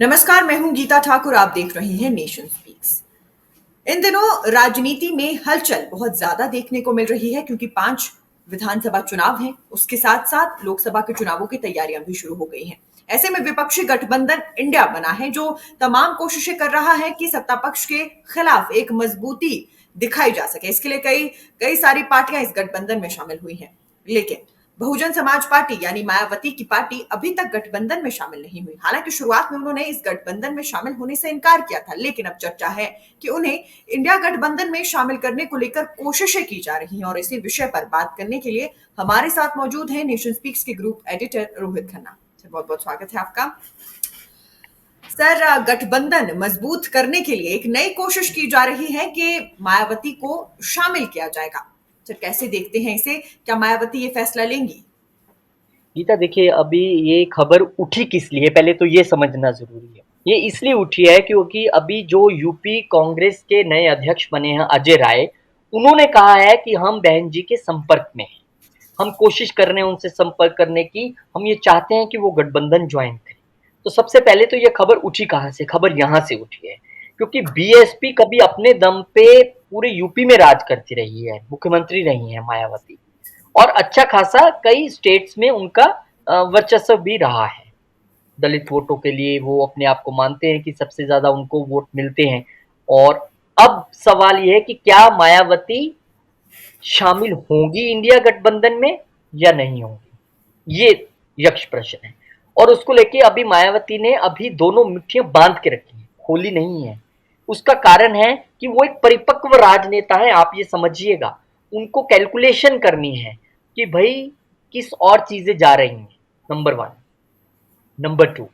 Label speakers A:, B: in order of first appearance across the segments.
A: नमस्कार, मैं हूं गीता ठाकुर। आप देख रहे हैं नेशन स्पीक्स। इन दिनों राजनीति में हलचल बहुत ज्यादा देखने को मिल रही है क्योंकि 5 विधानसभा चुनाव हैं। उसके साथ साथ लोकसभा के चुनावों की तैयारियां भी शुरू हो गई हैं। ऐसे में विपक्षी गठबंधन इंडिया बना है जो तमाम कोशिशें कर रहा है कि सत्ता पक्ष के खिलाफ एक मजबूती दिखाई जा सके। इसके लिए कई कई सारी पार्टियां इस गठबंधन में शामिल हुई हैं, लेकिन बहुजन समाज पार्टी यानी मायावती की पार्टी अभी तक गठबंधन में शामिल नहीं हुई। हालांकि शुरुआत में उन्होंने इस गठबंधन में शामिल होने से इनकार किया था, लेकिन अब चर्चा है कि उन्हें इंडिया गठबंधन में शामिल करने को लेकर कोशिशें की जा रही हैं। और इसी विषय पर बात करने के लिए हमारे साथ मौजूद हैं नेशन स्पीक्स के group editor Rohit Khanna. Sir, बहुत बहुत स्वागत है आपका। सर, गठबंधन मजबूत करने के लिए एक नई कोशिश की जा रही है कि मायावती को शामिल किया जाएगा। सर, कैसे देखते हैं इसे? क्या मायावती ये फैसला लेंगी?
B: गीता देखिए, अभी ये खबर उठी किस लिए पहले तो ये समझना ज़रूरी है। ये इसलिए उठी है क्योंकि अभी जो यूपी कांग्रेस के नए अध्यक्ष बने हैं अजय राय, उन्होंने कहा है कि हम बहन जी के संपर्क में हैं। हम कोशिश कर रहे हैं उनसे संपर्क करने की, हम ये चाहते हैं कि वो गठबंधन ज्वाइन करें। तो सबसे पहले तो ये खबर उठी कहाँ से? खबर यहाँ से उठी है क्योंकि बीएसपी कभी अपने दम पे पूरे यूपी में राज करती रही है, मुख्यमंत्री रही है मायावती। और अच्छा खासा कई स्टेट्स में उनका वर्चस्व भी रहा है। दलित वोटों के लिए वो अपने आप को मानते हैं कि सबसे ज़्यादा उनको वोट मिलते हैं। और अब सवाल ये है कि क्या मायावती शामिल होंगी इंडिया गठबंधन में या नहीं होंगी? ये यक्ष प्रश्न है। और उसको लेके अभी मायावती ने अभी दोनों मुट्ठियां बांध के रखी हैं, खोली नहीं है। उसका कारण है कि वो एक परिपक्व राजनेता है, आप ये समझिएगा। उनको कैलकुलेशन करनी है कि भाई किस और चीजें जा रही हैं, नंबर वन। नंबर टू,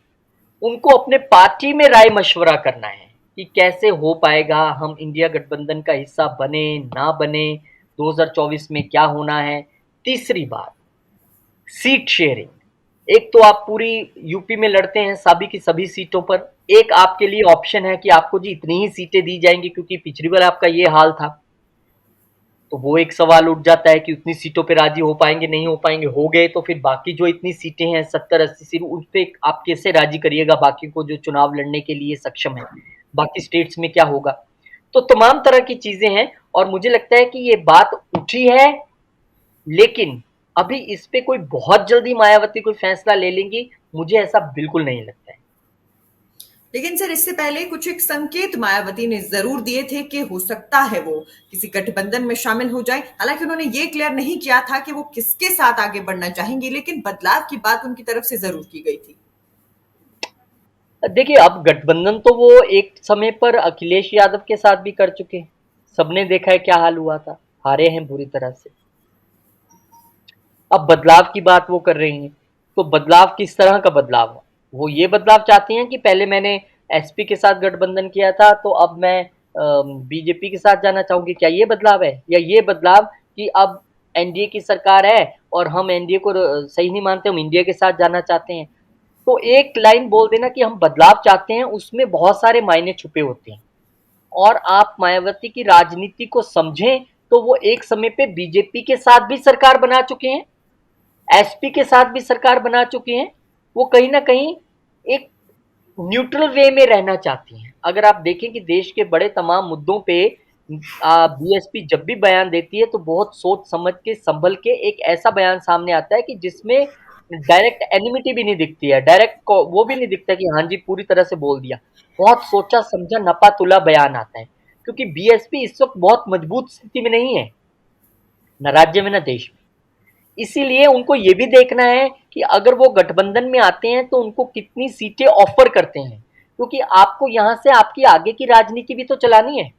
B: उनको अपने पार्टी में राय मशवरा करना है कि कैसे हो पाएगा, हम इंडिया गठबंधन का हिस्सा बने ना बने, 2024 में क्या होना है। तीसरी बात, सीट शेयरिंग। एक तो आप पूरी यूपी में लड़ते हैं सभी की सभी सीटों पर, एक आपके लिए ऑप्शन है कि आपको जी इतनी ही सीटें दी जाएंगी क्योंकि पिछली बार आपका ये हाल था। तो वो एक सवाल उठ जाता है कि उतनी सीटों पे राजी हो पाएंगे नहीं हो पाएंगे, हो गए तो फिर बाकी जो इतनी सीटें हैं 70-80 सीट, उन पे आप कैसे राजी करिएगा बाकी को जो चुनाव लड़ने के लिए सक्षम है? बाकी स्टेट्स में क्या होगा? तो तमाम तरह की चीजें हैं। और मुझे लगता है कि ये बात उठी है, लेकिन अभी इस पे कोई बहुत जल्दी मायावती कोई फैसला ले लेंगी, मुझे ऐसा बिल्कुल नहीं लगता है।
A: लेकिन सर, इससे पहले कुछ एक संकेत मायावती ने जरूर दिए थे कि हो सकता है वो किसी गठबंधन में शामिल हो जाए। हालांकि उन्होंने ये क्लियर नहीं किया था कि वो किसके साथ आगे बढ़ना चाहेंगे, लेकिन बदलाव की बात उनकी तरफ से जरूर की गई थी।
B: देखिए, अब गठबंधन तो वो एक समय पर अखिलेश यादव के साथ भी कर चुके हैं। सबने देखा है क्या हाल हुआ था, हारे हैं बुरी तरह से। अब बदलाव की बात वो कर रही हैं, तो बदलाव किस तरह का बदलाव है? वो ये बदलाव चाहती हैं कि पहले मैंने एसपी के साथ गठबंधन किया था तो अब मैं बीजेपी के साथ जाना चाहूंगी, क्या ये बदलाव है? या ये बदलाव कि अब एनडीए की सरकार है और हम एनडीए को सही नहीं मानते, हम इंडिया के साथ जाना चाहते हैं। तो एक लाइन बोल देना कि हम बदलाव चाहते हैं, उसमें बहुत सारे मायने छुपे होते हैं। और आप मायावती की राजनीति को समझें तो वो एक समय पे बीजेपी के साथ भी सरकार बना चुके हैं, एसपी के साथ भी सरकार बना चुके हैं। वो कहीं ना कहीं एक न्यूट्रल वे में रहना चाहती हैं। अगर आप देखें कि देश के बड़े तमाम मुद्दों पे बीएसपी जब भी बयान देती है तो बहुत सोच समझ के संभल के एक ऐसा बयान सामने आता है कि जिसमें डायरेक्ट एनिमिटी भी नहीं दिखती है, डायरेक्ट वो भी नहीं दिखता कि हाँ जी पूरी तरह से बोल दिया। बहुत सोचा समझा नपा तुला बयान आता है क्योंकि बीएसपी इस वक्त बहुत मजबूत स्थिति में नहीं है, न राज्य में न देश में। इसीलिए उनको ये भी देखना है कि अगर वो गठबंधन में आते हैं तो उनको कितनी सीटें ऑफर करते हैं, क्योंकि आपको यहाँ से आपकी आगे की राजनीति भी तो चलानी है।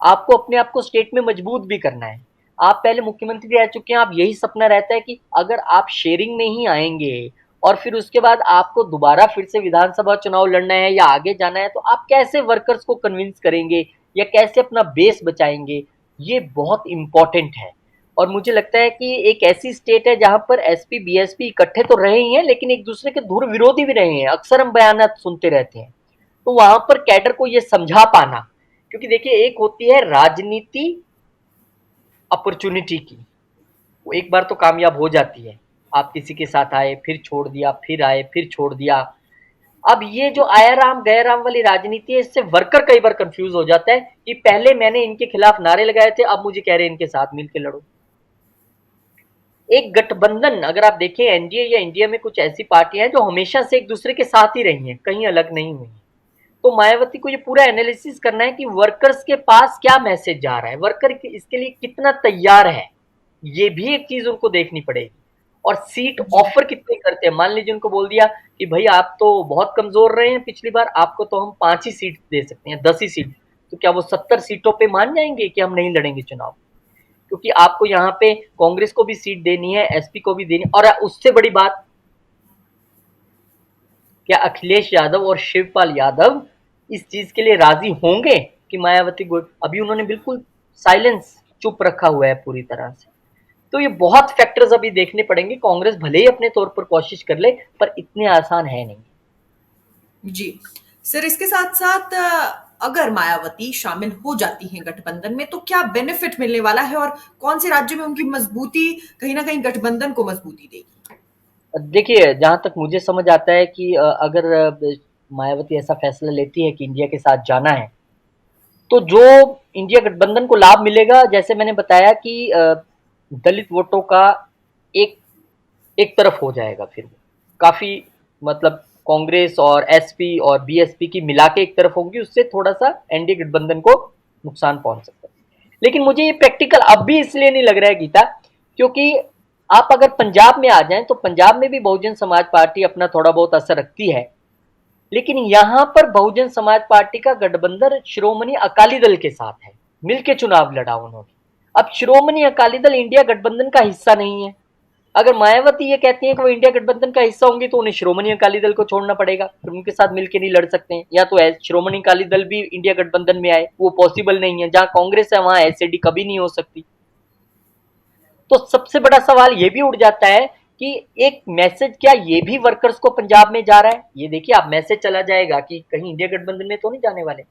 B: आपको अपने आप को स्टेट में मजबूत भी करना है। आप पहले मुख्यमंत्री रह चुके हैं, आप यही सपना रहता है कि अगर आप शेयरिंग में ही आएंगे और फिर उसके बाद आपको दोबारा फिर से विधानसभा चुनाव लड़ना है या आगे जाना है, तो आप कैसे वर्कर्स को कन्विंस करेंगे या कैसे अपना बेस बचाएंगे? ये बहुत इंपॉर्टेंट है। और मुझे लगता है कि एक ऐसी स्टेट है जहां पर एसपी बीएसपी इकट्ठे तो रहे ही हैं लेकिन एक दूसरे के धुर विरोधी भी रहे हैं, अक्सर हम बयानात सुनते रहते हैं। तो वहां पर कैडर को ये समझा पाना, क्योंकि देखिए एक होती है राजनीति अपॉर्चुनिटी की, वो एक बार तो कामयाब हो जाती है। आप किसी के साथ आए फिर छोड़ दिया, फिर आए फिर छोड़ दिया। अब ये जो आया राम गया राम वाली राजनीति है, इससे वर्कर कई बार कंफ्यूज हो जाता है कि पहले मैंने इनके खिलाफ नारे लगाए थे, अब मुझे कह रहे हैं इनके साथ मिलकर लड़ो। एक गठबंधन अगर आप देखें, एनडीए या इंडिया में कुछ ऐसी पार्टियां हैं जो हमेशा से एक दूसरे के साथ ही रही हैं, कहीं अलग नहीं हुई। तो मायावती को ये पूरा एनालिसिस करना है कि वर्कर्स के पास क्या मैसेज जा रहा है, वर्कर इसके लिए कितना तैयार है, ये भी एक चीज उनको देखनी पड़ेगी। और सीट
A: जी
B: ऑफर कितने करते हैं, मान लीजिए उनको बोल दिया कि भाई आप तो बहुत कमजोर रहे हैं पिछली बार, आपको तो हम 5 ही सीट दे सकते हैं, 10 ही सीट, तो क्या वो 70 सीटों पे मान जाएंगे कि हम नहीं लड़ेंगे चुनाव? क्योंकि आपको यहाँ पे कांग्रेस को भी सीट देनी है, एसपी को भी देनी, और उससे बड़ी बात, क्या अखिलेश यादव और शिवपाल यादव इस चीज के लिए राजी होंगे कि मायावती गुट? अभी उन्होंने बिल्कुल साइलेंस, चुप रखा हुआ है पूरी तरह से। तो ये बहुत फैक्टर्स अभी देखने पड़ेंगे। कांग्रेस भले ही अपने तौर पर कोशिश कर ले, पर इतने आसान है नहीं।
A: जी सर, इसके साथ साथ अगर मायावती शामिल हो जाती हैं गठबंधन में तो क्या बेनिफिट मिलने वाला है और कौन से राज्य में उनकी मजबूती कहीं ना कहीं गठबंधन को मजबूती देगी?
B: देखिए, जहां तक मुझे समझ आता है कि अगर मायावती ऐसा फैसला लेती है कि इंडिया के साथ जाना है, तो जो इंडिया गठबंधन को लाभ मिलेगा, जैसे मैंने बताया कि दलित वोटों का एक एक तरफ हो जाएगा, फिर वो काफी, मतलब कांग्रेस और एसपी और बीएसपी की मिला के एक तरफ होगी, उससे थोड़ा सा एनडीए गठबंधन को नुकसान पहुंच सकता है। लेकिन मुझे ये प्रैक्टिकल अब भी इसलिए नहीं लग रहा है गीता, क्योंकि आप अगर पंजाब में आ जाएं तो पंजाब में भी बहुजन समाज पार्टी अपना थोड़ा बहुत असर रखती है, लेकिन यहां पर बहुजन समाज पार्टी का गठबंधन श्रोमणी अकाली दल के साथ है, मिलके चुनाव लड़ा उन्होंने। अब श्रोमणी अकाली दल इंडिया गठबंधन का हिस्सा नहीं है। अगर मायावती ये कहती हैं कि वो इंडिया गठबंधन का हिस्सा होंगी, तो उन्हें श्रोमणी अकाली दल को छोड़ना पड़ेगा, फिर उनके साथ मिलकर नहीं लड़ सकते हैं। या तो श्रोमणी अकाली दल भी इंडिया गठबंधन में आए, वो पॉसिबल नहीं है। जहां कांग्रेस है वहां एसएडी कभी नहीं हो सकती। तो सबसे बड़ा सवाल ये भी उठ जाता है कि एक मैसेज क्या ये भी वर्कर्स को पंजाब में जा रहा है? ये देखिए, आप मैसेज चला जाएगा कि कहीं इंडिया गठबंधन में तो नहीं जाने वाले।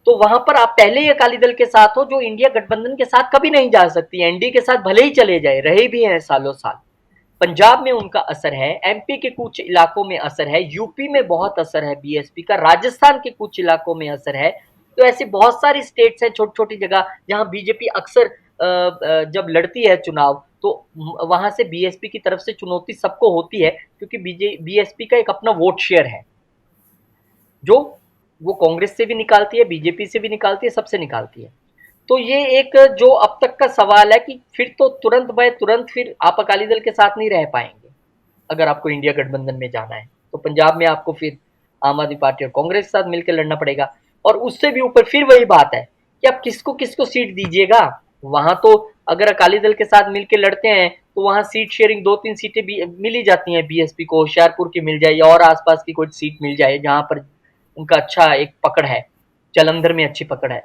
B: तो वहां पर आप पहले ही अकाली दल के साथ हो, जो इंडिया गठबंधन के साथ कभी नहीं जा सकती। एनडीए के साथ भले ही चले जाए, रहे भी हैं सालों साल। पंजाब में उनका असर है, एमपी के कुछ इलाकों में असर है, यूपी में बहुत असर है बीएसपी का, राजस्थान के कुछ इलाकों में असर है। तो ऐसी बहुत सारी स्टेट्स हैं, छोटी छोटी जगह, जहां बीजेपी अक्सर जब लड़ती है चुनाव, तो वहां से बीएसपी की तरफ से चुनौती सबको होती है, क्योंकि बीएसपी का एक अपना वोट शेयर है, जो वो कांग्रेस से भी निकालती है, बीजेपी से भी निकालती है, सबसे निकालती है। तो ये एक जो अब तक का सवाल है कि फिर तो तुरंत बाय तुरंत फिर आप अकाली दल के साथ नहीं रह पाएंगे। अगर आपको इंडिया गठबंधन में जाना है, तो पंजाब में आपको फिर आम आदमी पार्टी और कांग्रेस के साथ मिलकर लड़ना पड़ेगा। और उससे भी ऊपर फिर वही बात है कि आप किसको किसको सीट दीजिएगा। वहां तो अगर अकाली दल के साथ मिलकर लड़ते हैं, तो वहां सीट शेयरिंग 2-3 सीटें भी मिल ही जाती हैं बीएसपी को, होशियारपुर की मिल जाए या और आसपास की कोई सीट मिल जाए जहां पर उनका अच्छा एक पकड़ है, जालंधर में अच्छी पकड़ है।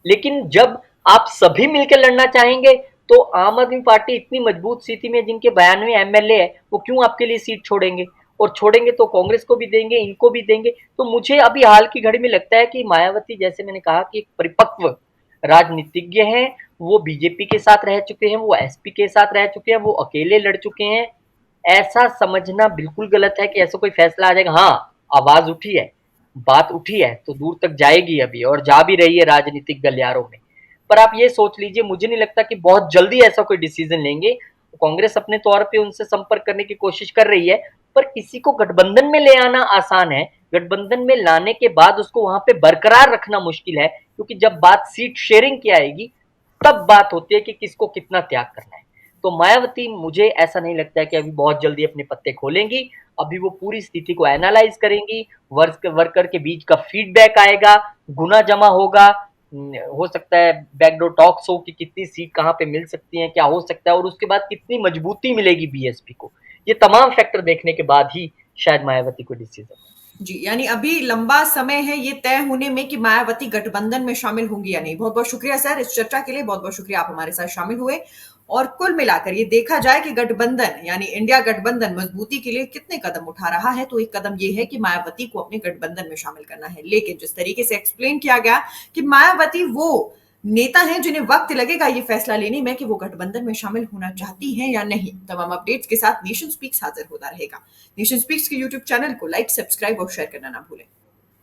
B: लेकिन जब आप सभी मिलकर लड़ना चाहेंगे, तो आम आदमी पार्टी इतनी मजबूत स्थिति में, जिनके 92 एमएलए है, वो क्यों आपके लिए सीट छोड़ेंगे? और छोड़ेंगे तो कांग्रेस को भी देंगे, इनको भी देंगे। तो मुझे अभी हाल की घड़ी में लगता है कि मायावती, जैसे मैंने कहा, कि एक परिपक्व राजनीतिज्ञ हैं। वो बीजेपी के साथ रह चुके हैं, वो एसपी के साथ रह चुके हैं, वो अकेले लड़ चुके हैं। ऐसा समझना बिल्कुल गलत है कि ऐसा कोई फैसला आ जाएगा। हाँ, आवाज उठी है, बात उठी है, तो दूर तक जाएगी अभी, और जा भी रही है राजनीतिक गलियारों में। पर आप ये सोच लीजिए, मुझे नहीं लगता कि बहुत जल्दी ऐसा कोई डिसीजन लेंगे। कांग्रेस अपने तौर पे उनसे संपर्क करने की कोशिश कर रही है, पर किसी को गठबंधन में ले आना आसान है, गठबंधन में लाने के बाद उसको वहां पे बरकरार रखना मुश्किल है, क्योंकि जब बात सीट शेयरिंग की आएगी, तब बात होती है कि किसको कितना त्याग करना है। तो मायावती, मुझे ऐसा नहीं लगता है कि अभी बहुत जल्दी अपने पत्ते खोलेंगी। अभी वो पूरी स्थिति को एनालाइज करेंगी, वर्कर के बीच का फीडबैक आएगा, गुना जमा होगा, हो सकता है बैकडोर टॉक्स हो कि कितनी सीट कहाँ पे मिल सकती है, क्या हो सकता है, और उसके बाद कितनी मजबूती मिलेगी बीएसपी को। ये तमाम फैक्टर देखने के बाद ही शायद मायावती को डिसीजन।
A: जी, यानी अभी लंबा समय है ये तय होने में कि मायावती गठबंधन में शामिल होंगी या नहीं। बहुत बहुत शुक्रिया सर इस चर्चा के लिए, बहुत बहुत शुक्रिया आप हमारे साथ शामिल हुए। और कुल मिलाकर ये देखा जाए कि गठबंधन यानी इंडिया गठबंधन मजबूती के लिए कितने कदम उठा रहा है, तो एक कदम ये है कि मायावती को अपने गठबंधन में शामिल करना है। लेकिन जिस तरीके से एक्सप्लेन किया गया कि मायावती वो नेता हैं जिन्हें वक्त लगेगा ये फैसला लेने में कि वो गठबंधन में शामिल होना चाहती हैं या नहीं। तमाम अपडेट्स के साथ नेशन स्पीक्स हाजिर होता रहेगा। नेशन स्पीक्स के यूट्यूब चैनल को लाइक, सब्सक्राइब और शेयर करना ना भूलें।